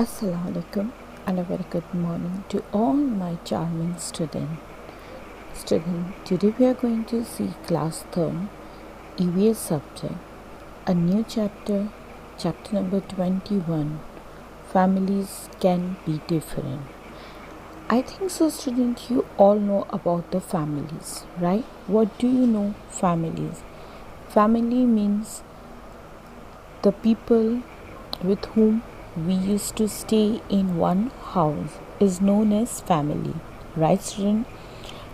Assalamu alaikum and a very good morning to all my charming students. Today we are going to see class 3rd EVS subject, a new chapter, chapter number 21, families can be different. I think so student, you all know about the families, right? What do you know families? Family means the people with whom we used to stay in one house is known as family, right student?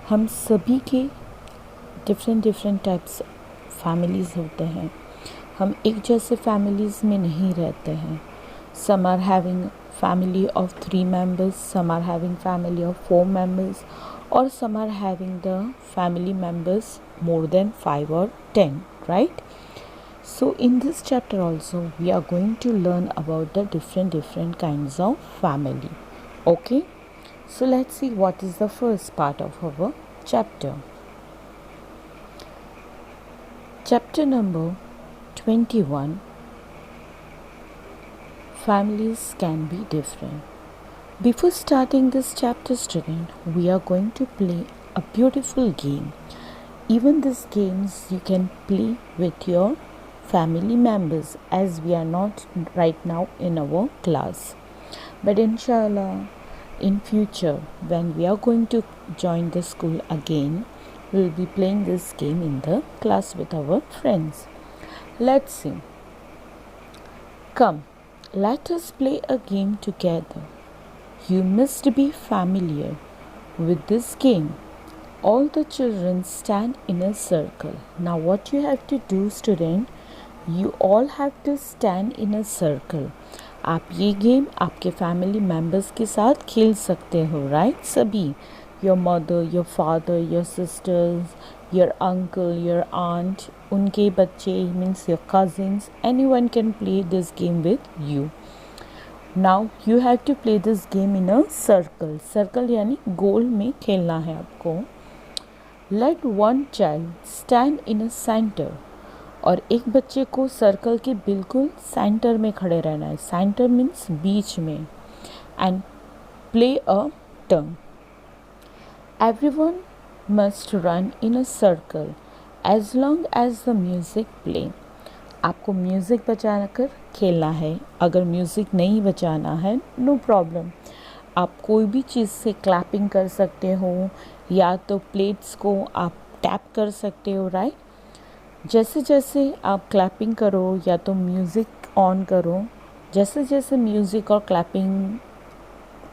हम सभी के different types families होते हैं. हम एक जैसे families में नहीं रहते हैं. Some are having family of 3 members, some are having family of 4 members, or some are having the family members more than 5 or 10, right? So in this chapter also we are going to learn about the different kinds of family. Okay, so let's see what is the first part of our chapter. Chapter number 21, families can be different. Before starting this chapter student, we are going to play a beautiful game. Even these games you can play with your family members, as we are not right now in our class, but inshallah in future when we are going to join the school again, we will be playing this game in the class with our friends. Let's see. Come, let us play a game together. You must be familiar with this game. All the children stand in a circle. Now what you have to do student, you all have to stand in a circle. आप ये game आपके family members के साथ खेल सकते हो, right? सभी, your mother, your father, your sisters, your uncle, your aunt, उनके बच्चे, means your cousins, anyone can play this game with you. Now you have to play this game in a circle. Circle यानी गोल में खेलना है आपको. Let one child stand in a centre. और एक बच्चे को सर्कल के बिल्कुल सेंटर में खड़े रहना है. सेंटर मीन्स बीच में. And play a turn. Everyone must run in a circle as long as the music play. आपको म्यूज़िक बजा कर खेलना है. अगर म्यूज़िक नहीं बजाना है, नो प्रॉब्लम. आप कोई भी चीज़ से क्लैपिंग कर सकते हो, या तो प्लेट्स को आप टैप कर सकते हो, राइट? जैसे जैसे आप क्लैपिंग करो या तो म्यूज़िक ऑन करो, जैसे जैसे म्यूज़िक और क्लैपिंग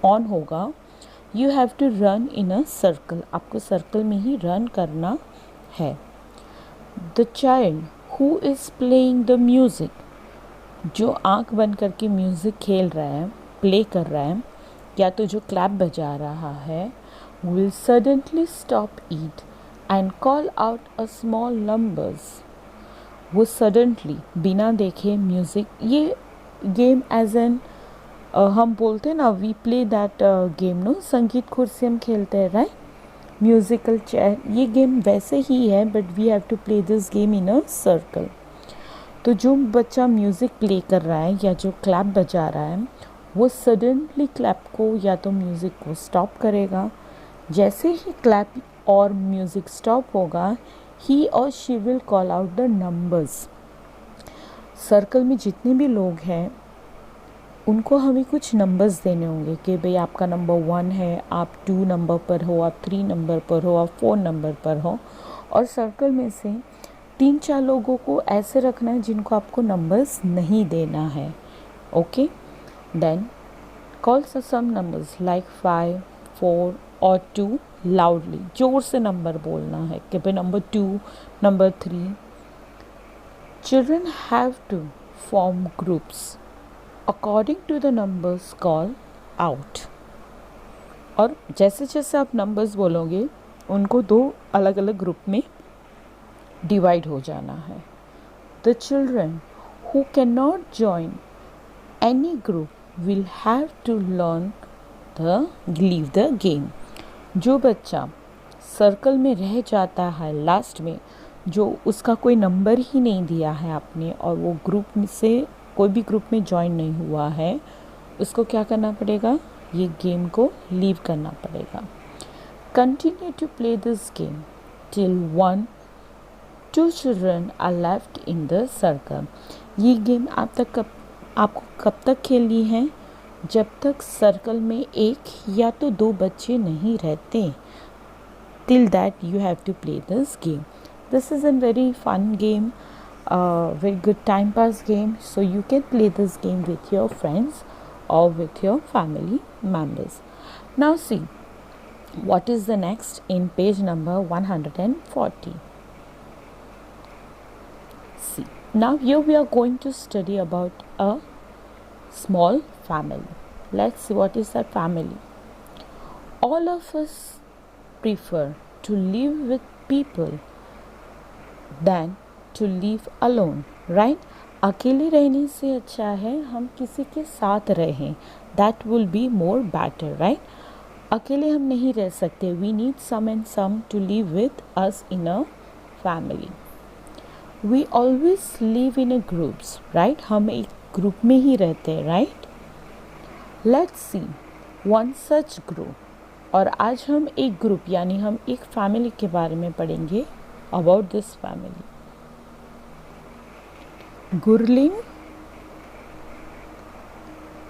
ऑन होगा, you have to run in a circle. आपको सर्कल में ही रन करना है. The child who is playing the music, जो आँख बंद करके म्यूज़िक खेल रहा है, प्ले कर रहा है, या तो जो क्लैप बजा रहा है, will suddenly stop it and call out a small numbers. वो सडनली बिना देखे म्यूज़िक, ये गेम एज एन हम बोलते हैं ना, we play that game, no, संगीत कुर्सी हम खेलते हैं, राइट? म्यूज़िकल चेयर, ये गेम वैसे ही है, but we have to play this game in a circle. तो जो बच्चा म्यूज़िक प्ले कर रहा है या जो क्लैप बजा रहा है, वो सडनली क्लैप को या तो म्यूज़िक को स्टॉप करेगा. जैसे ही क्लैप और म्यूज़िक स्टॉप होगा, ही और she will call out the numbers. Circle में जितने भी लोग हैं, उनको हमें कुछ नंबर्स देने होंगे कि भाई आपका नंबर 1 है, आप 2 नंबर पर हो, आप 3 नंबर पर हो, आप 4 नंबर पर हो. और सर्कल में से 3-4 लोगों को ऐसे रखना है जिनको आपको नंबर्स नहीं देना है. Okay, then call some numbers like 5, 4 और 2 लाउडली. जोर से नंबर बोलना है कि भाई number 2, number 3. Children have to form groups according to the numbers call out. और जैसे जैसे आप नंबर्स बोलोगे, उनको 2 अलग अलग ग्रुप में डिवाइड हो जाना है. The children who can not join any group will have to learn leave the game. जो बच्चा सर्कल में रह जाता है लास्ट में, जो उसका कोई नंबर ही नहीं दिया है आपने, और वो ग्रुप से कोई भी ग्रुप में ज्वाइन नहीं हुआ है, उसको क्या करना पड़ेगा, ये गेम को लीव करना पड़ेगा। Continue to play this game till 1-2 children are left in the circle. ये गेम आपको कब तक खेलनी है, जब तक सर्कल में 1 या तो 2 बच्चे नहीं रहते। Till that you have to play this game. This is a very fun game, very good time pass game, so you can play this game with your friends or with your family members. Now see what is the next in page number 140. See, now here we are going to study about a small family. Let's see what is that family. All of us prefer to live with people than to live alone, right? अकेले रहने से अच्छा है हम किसी के साथ रहें. That will be more better, right? अकेले हम नहीं रह सकते. We need some and some to live with us in a family. We always live in a groups, right? हम एक ग्रुप में ही रहते हैं, right? Let's see one such group. और आज हम एक ग्रुप यानी हम एक फैमिली के बारे में पढ़ेंगे about this family. Gurleen,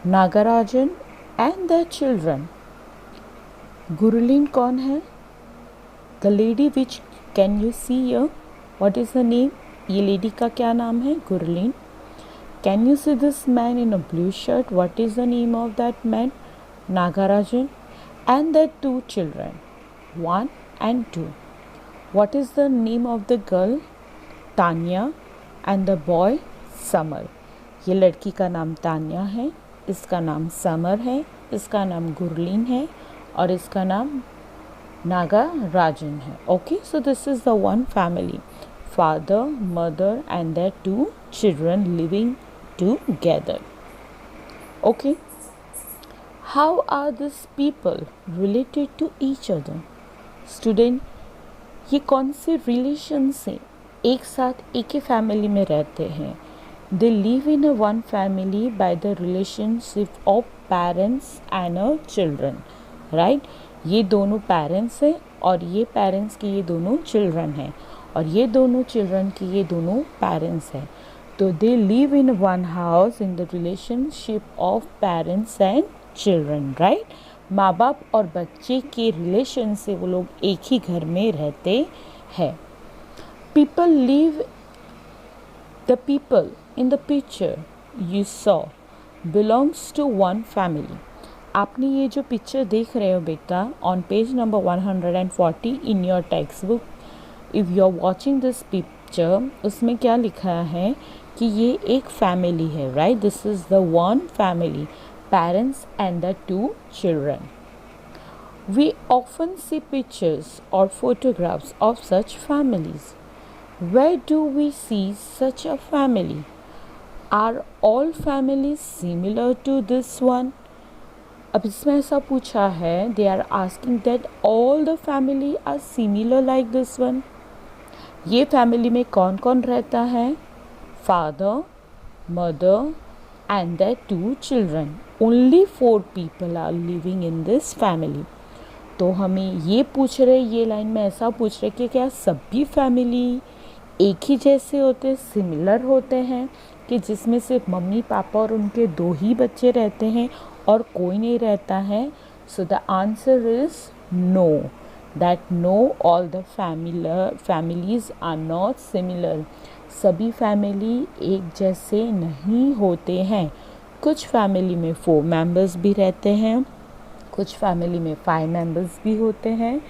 Nagarajan and their children. Gurleen कौन है? The lady which can you see here, what is the name? ये लेडी का क्या नाम है? Gurleen. Can you see this man in a blue shirt, what is the name of that man? Nagarajan. And their 2 children, 1 and 2. What is the name of the girl? Tanya. And the boy? Summer. ये लड़की का नाम तान्या है, इसका नाम summer है, इसका नाम गुरलीन है और इसका नाम नागराजन है. Okay, so this is the one family. Father, mother and their 2 children living together. Okay. How are these people related to each other? Student, ये कौन से रिलेशन से एक साथ एक ही फैमिली में रहते हैं? They live in a one family by the relationship of parents and children, right? ये दोनों पेरेंट्स हैं और ये पेरेंट्स के ये दोनों चिल्ड्रन हैं और ये दोनों चिल्ड्रन के ये दोनों पेरेंट्स हैं. तो they live in one house in the relationship of parents and children, right? माँ बाप और बच्चे के रिलेशन से वो लोग एक ही घर में रहते हैं. People live, the people in the picture you saw belongs to one family. आपने ये जो पिक्चर देख रहे हो बेटा on page number 140 in your textbook, if you are watching this picture, उसमें क्या लिखा है कि ये एक फैमिली है, right? This is the one family. Parents and the 2 children. We often see pictures or photographs of such families. Where do we see such a family? Are all families similar to this one? अब इसमें ऐसा पूछा है, they are asking that all the family are similar like this one. ये family में कौन कौन रहता है? Father, mother and their 2 children. Only 4 people are living in this family. तो हमें ये पूछ रहे, ये लाइन में ऐसा पूछ रहे कि क्या सभी फैमिली एक ही जैसे होते, सिमिलर होते हैं, कि जिसमें सिर्फ मम्मी पापा और उनके 2 ही बच्चे रहते हैं और कोई नहीं रहता है? So the answer is no, that no, all the families are not similar. सभी फैमिली एक जैसे नहीं होते हैं. कुछ फैमिली में 4 मेंबर्स भी रहते हैं, कुछ फैमिली में 5 मेंबर्स भी होते हैं,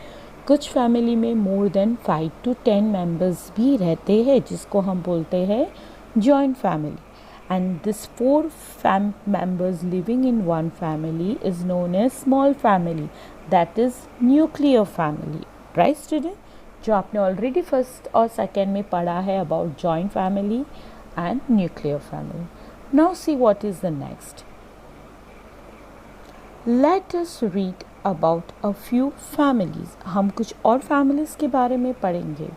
कुछ फैमिली में मोर देन 5 to 10 मेंबर्स भी रहते हैं, जिसको हम बोलते हैं joint family. And this 4 members living in one family is known as small family, that is nuclear family, right student? जो आपने ऑलरेडी फर्स्ट और सेकेंड में पढ़ा है about joint family and nuclear family. Now see what is the next. Let us read about a few families. हम कुछ और families के बारे में पढ़ेंगे.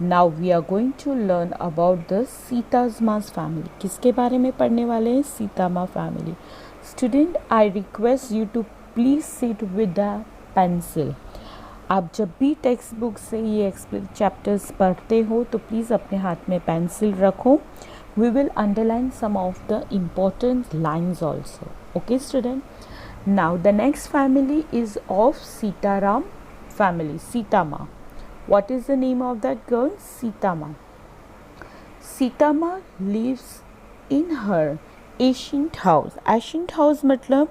Now we are going to learn about the Sita's Ma's family. किसके बारे में पढ़ने वाले हैं? सीता माँ family. Student, I request you to please sit with the pencil. आप जब भी टेक्स्ट बुक से ये चैप्टर्स पढ़ते हो तो प्लीज़ अपने हाथ में पेंसिल रखो। We will underline some of the important lines also. Okay student, now the next family is of Sitaram family, Sita Ma. What is the name of that girl? Sita Ma. Sita Ma lives in her ancient house. Ancient house मतलब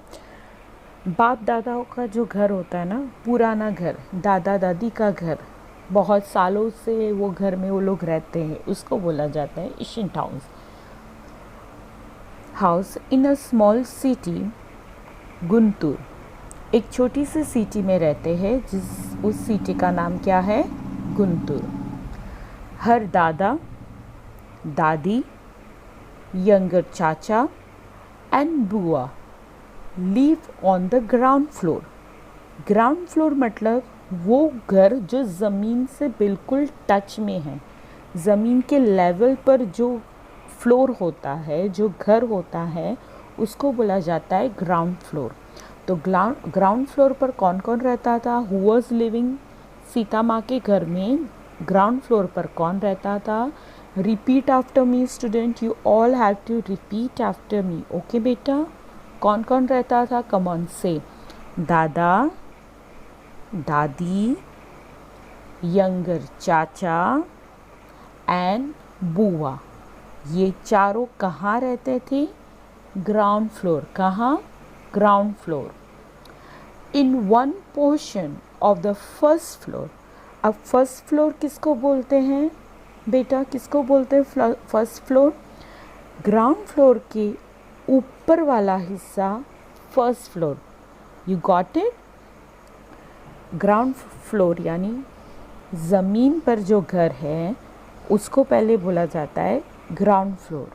बाप दादाओं का जो घर होता है ना, पुराना घर, दादा दादी का घर, बहुत सालों से वो घर में वो लोग रहते हैं, उसको बोला जाता है ancient house. House in a small city Guntur. एक छोटी सी सिटी में रहते हैं, उस सिटी का नाम क्या है? गुंटूर। हर दादा दादी, यंगर चाचा एंड बुआ live on the ground floor. Ground floor मतलब वो घर जो ज़मीन से बिल्कुल टच में है, ज़मीन के लेवल पर जो फ्लोर होता है, जो घर होता है, उसको बोला जाता है ग्राउंड फ्लोर। तो ग्राउंड फ्लोर पर कौन कौन रहता था? Who was living? सीता माँ के घर में ग्राउंड फ्लोर पर कौन रहता था? Repeat after me student, you all have to repeat after me. Okay बेटा, कौन कौन रहता था? कम ऑन से। दादा दादी, यंगर चाचा एंड बुआ। ये चारों कहाँ रहते थे? Ground floor. कहाँ? Ground floor. In one portion of the first floor. अब फर्स्ट फ्लोर किसको बोलते हैं बेटा? किसको बोलते हैं फर्स्ट फ्लोर? ग्राउंड फ्लोर के ऊपर वाला हिस्सा first floor. You got it? Ground floor यानी ज़मीन पर जो घर है उसको पहले बोला जाता है ग्राउंड फ्लोर।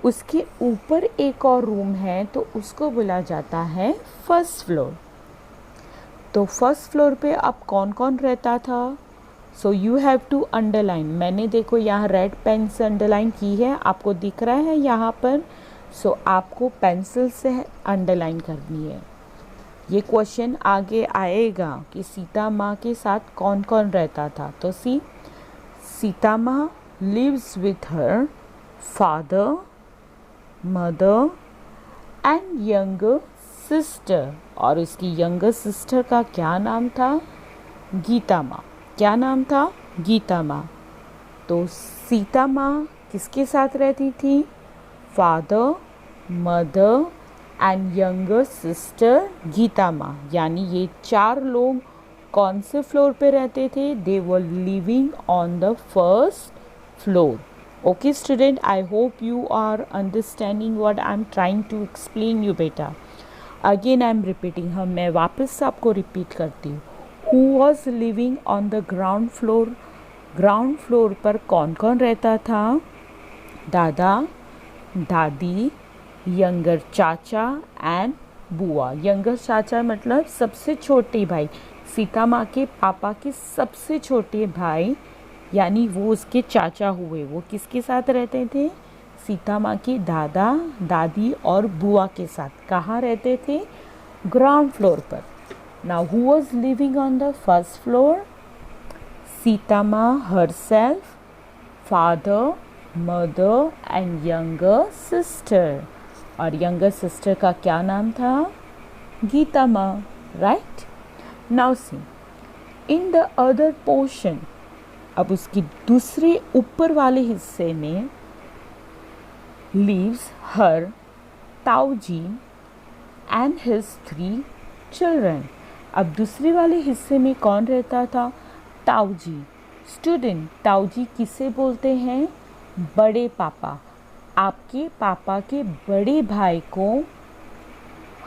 उसके ऊपर एक और रूम है तो उसको बोला जाता है फर्स्ट फ्लोर। तो फर्स्ट फ्लोर पे अब कौन कौन रहता था? So you have to underline. मैंने देखो यहाँ रेड पेन से अंडरलाइन की है, आपको दिख रहा है यहाँ पर। सो आपको पेंसिल से अंडरलाइन करनी है। ये क्वेश्चन आगे आएगा कि सीता माँ के साथ कौन कौन रहता था। तो Sita Ma lives with her father, mother and younger sister. और उसकी यंगर सिस्टर का क्या नाम था? गीता माँ। क्या नाम था? गीता माँ। तो सीता माँ किसके साथ रहती थी? Father, mother and younger sister Gita Ma. यानी ये चार लोग कौन से फ्लोर पे रहते थे? They were living on the first floor. Okay student, I hope you are understanding what I'm trying to explain you बेटा। Again I'm repeating, मैं वापस से आपको रिपीट करती हूँ। Who was living on the ground floor? Ground floor पर कौन कौन रहता था? दादा दादी, यंगर चाचा एंड बुआ। यंगर चाचा मतलब सबसे छोटे भाई, सीता माँ के पापा के सबसे छोटे भाई, यानी वो उसके चाचा हुए। वो किसके साथ रहते थे? सीता माँ के दादा दादी और बुआ के साथ। कहाँ रहते थे? ग्राउंड फ्लोर पर। Now who was living on the first floor? Sita Maa herself, father, mother and younger sister. और यंगर सिस्टर का क्या नाम था? Gita Maa. Right. Now see in the other portion. अब उसकी दूसरे ऊपर वाले हिस्से में lives her ताऊजी and his 3 children। अब दूसरे वाले हिस्से में कौन रहता था? ताऊजी। स्टूडेंट, ताऊजी किसे बोलते हैं? बड़े पापा। आपके पापा के बड़े भाई को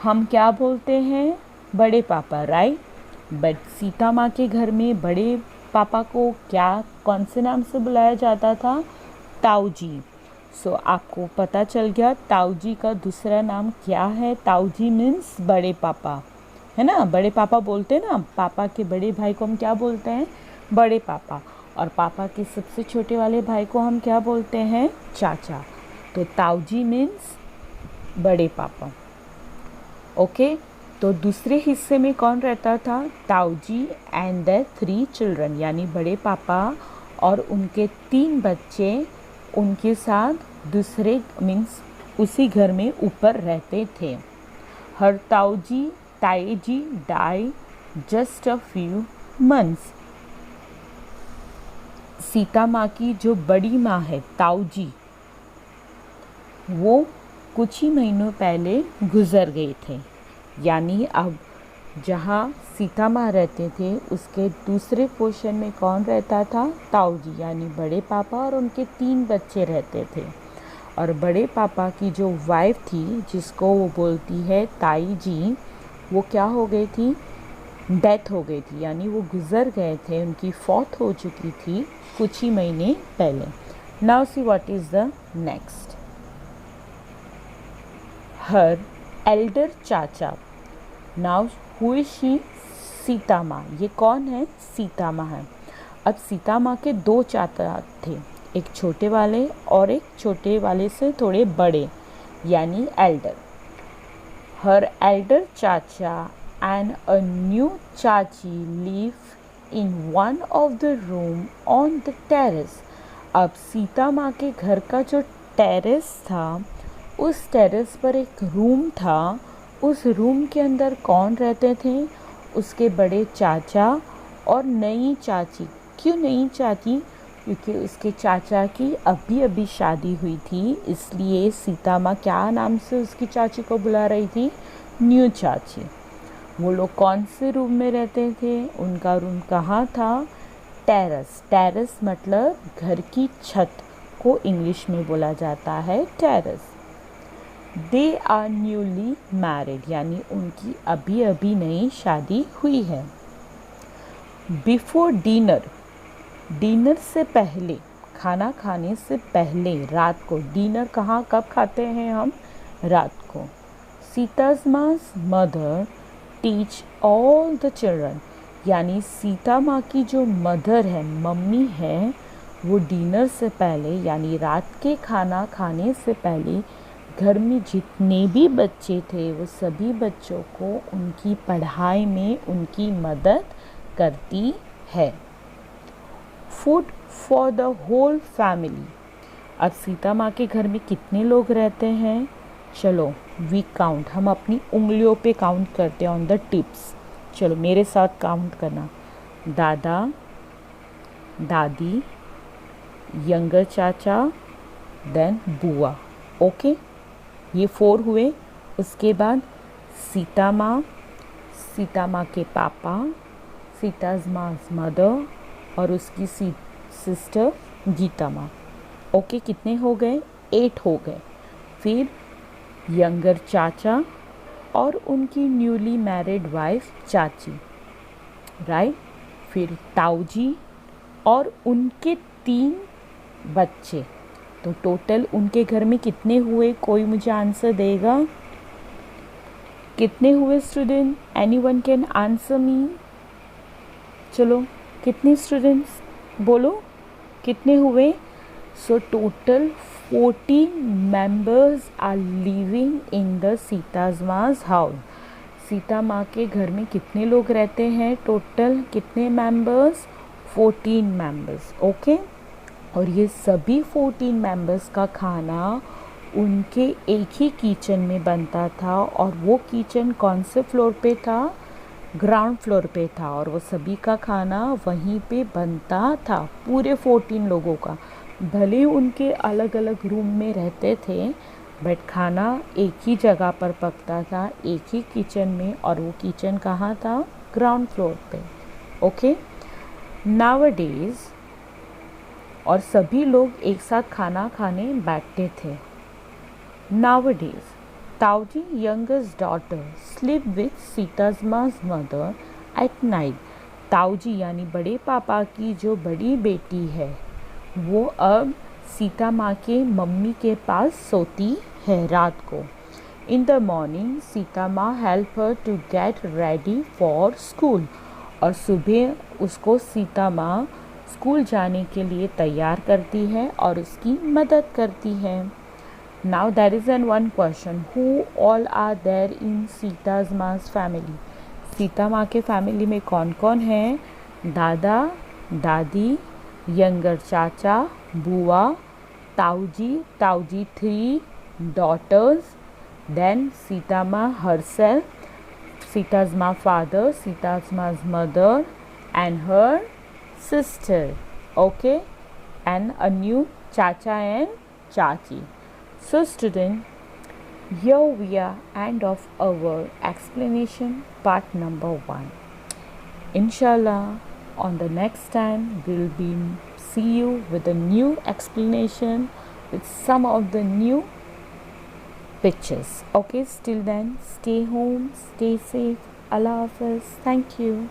हम क्या बोलते हैं? बड़े पापा। राइट। बट सीता माँ के घर में बड़े पापा को कौन से नाम से बुलाया जाता था? ताऊजी। सो आपको पता चल गया ताऊजी का दूसरा नाम क्या है? ताऊजी मीन्स बड़े पापा, है ना। बड़े पापा बोलते हैं ना, पापा के बड़े भाई को हम क्या बोलते हैं? बड़े पापा। और पापा के सबसे छोटे वाले भाई को हम क्या बोलते हैं? चाचा। तो ताऊजी मीन्स बड़े पापा। ओके, तो दूसरे हिस्से में कौन रहता था? ताऊजी एंड देयर 3 चिल्ड्रन, यानी बड़े पापा और उनके 3 बच्चे उनके साथ दूसरे मीन्स उसी घर में ऊपर रहते थे। Her Taiji died just a few months. Sita माँ की जो बड़ी माँ है ताऊजी, वो कुछ ही महीनों पहले गुजर गए थे। यानी अब जहाँ सीता माँ रहते थे उसके दूसरे पोर्शन में कौन रहता था? ताऊजी, यानी बड़े पापा और उनके 3 बच्चे रहते थे। और बड़े पापा की जो वाइफ थी, जिसको वो बोलती है ताई जी, वो क्या हो गई थी? डेथ हो गई थी, यानी वो गुजर गए थे, उनकी फौत हो चुकी थी कुछ ही महीने पहले। Now see what is the next. Her elder chacha. Now who is she? Sita Maa. ये कौन है? सीता माँ है। अब सीता माँ के 2 चाचा थे, एक छोटे वाले और एक छोटे वाले से थोड़े बड़े, यानी एल्डर। हर एल्डर चाचा and a new chachi live in one of the room on the terrace। अब सीता माँ के घर का जो टेरेस था, उस टेरेस पर एक रूम था। उस रूम के अंदर कौन रहते थे? उसके बड़े चाचा और नई चाची। क्यों नई चाची? क्योंकि उसके चाचा की अभी अभी शादी हुई थी, इसलिए सीता माँ क्या नाम से उसकी चाची को बुला रही थी? न्यू चाची। वो लोग कौन से रूम में रहते थे? उनका रूम कहाँ था? टेरेस। टेरेस मतलब घर की छत को इंग्लिश में बोला जाता है terrace. They are newly married, यानी उनकी अभी अभी नई शादी हुई है। बिफोर डिनर, डिनर से पहले, खाना खाने से पहले रात को। डिनर कहाँ कब खाते हैं हम? रात को। Sita's mother teach all the children, यानी सीता माँ की जो मदर है, मम्मी है, वो डिनर से पहले यानी रात के खाना खाने से पहले घर में जितने भी बच्चे थे वो सभी बच्चों को उनकी पढ़ाई में उनकी मदद करती है। Food for the whole family. अब सीता माँ के घर में कितने लोग रहते हैं? चलो वी काउंट, हम अपनी उंगलियों पे काउंट करते हैं ऑन द टिप्स। चलो मेरे साथ काउंट करना। दादा, दादी, यंगर चाचा, देन बुआ। ओके, ये 4 हुए। उसके बाद सीता माँ, सीता माँ के पापा, सीता's मदर और उसकी सिस्टर गीता माँ। ओके, कितने हो गए? 8 हो गए। फिर यंगर चाचा और उनकी न्यूली मैरिड वाइफ चाची, राइट। फिर ताऊजी और उनके 3 बच्चे। तो टोटल उनके घर में कितने हुए? कोई मुझे आंसर देगा? कितने हुए student? Anyone can answer me? चलो कितने स्टूडेंट्स बोलो कितने हुए? So total 14 members are living in the सीता's माँ's house। Sita माँ के घर में कितने लोग रहते हैं? टोटल कितने मेंबर्स? 14 मेंबर्स। ओके, और ये सभी 14 मेंबर्स का खाना उनके एक ही किचन में बनता था। और वो किचन कौन से फ्लोर पे था? ग्राउंड फ्लोर पे था। और वो सभी का खाना वहीं पे बनता था, पूरे 14 लोगों का। भले उनके अलग अलग रूम में रहते थे, बट खाना एक ही जगह पर पकता था, एक ही किचन में। और वो किचन कहाँ था? ग्राउंड फ्लोर पे। ओके, नाउअडेज, और सभी लोग एक साथ खाना खाने बैठते थे। नाउअडेज ताऊजी youngest daughter sleep with सीता's mother at night। ताऊजी यानी बड़े पापा की जो बड़ी बेटी है, वो अब सीता माँ के मम्मी के पास सोती है रात को। In the morning Sita Ma help her to get ready for school. और सुबह उसको सीता माँ स्कूल जाने के लिए तैयार करती है और उसकी मदद करती है। Now there is an one question, who all are there in Sita's Ma's family? Sita माँ के फैमिली में कौन कौन है? दादा, दादी, यंगर चाचा, बुआ, ताऊजी 3 daughters, then Sita Ma herself, Sita's Ma father, Sita's Ma's mother, and her sister. Okay, and a new Chacha and Chachi. So, student, here we are end of our explanation part number 1. Inshallah, on the next time we'll be see you with a new explanation with some of the new pictures. Okay, till then, stay home, stay safe. Allah Hafiz. Thank you.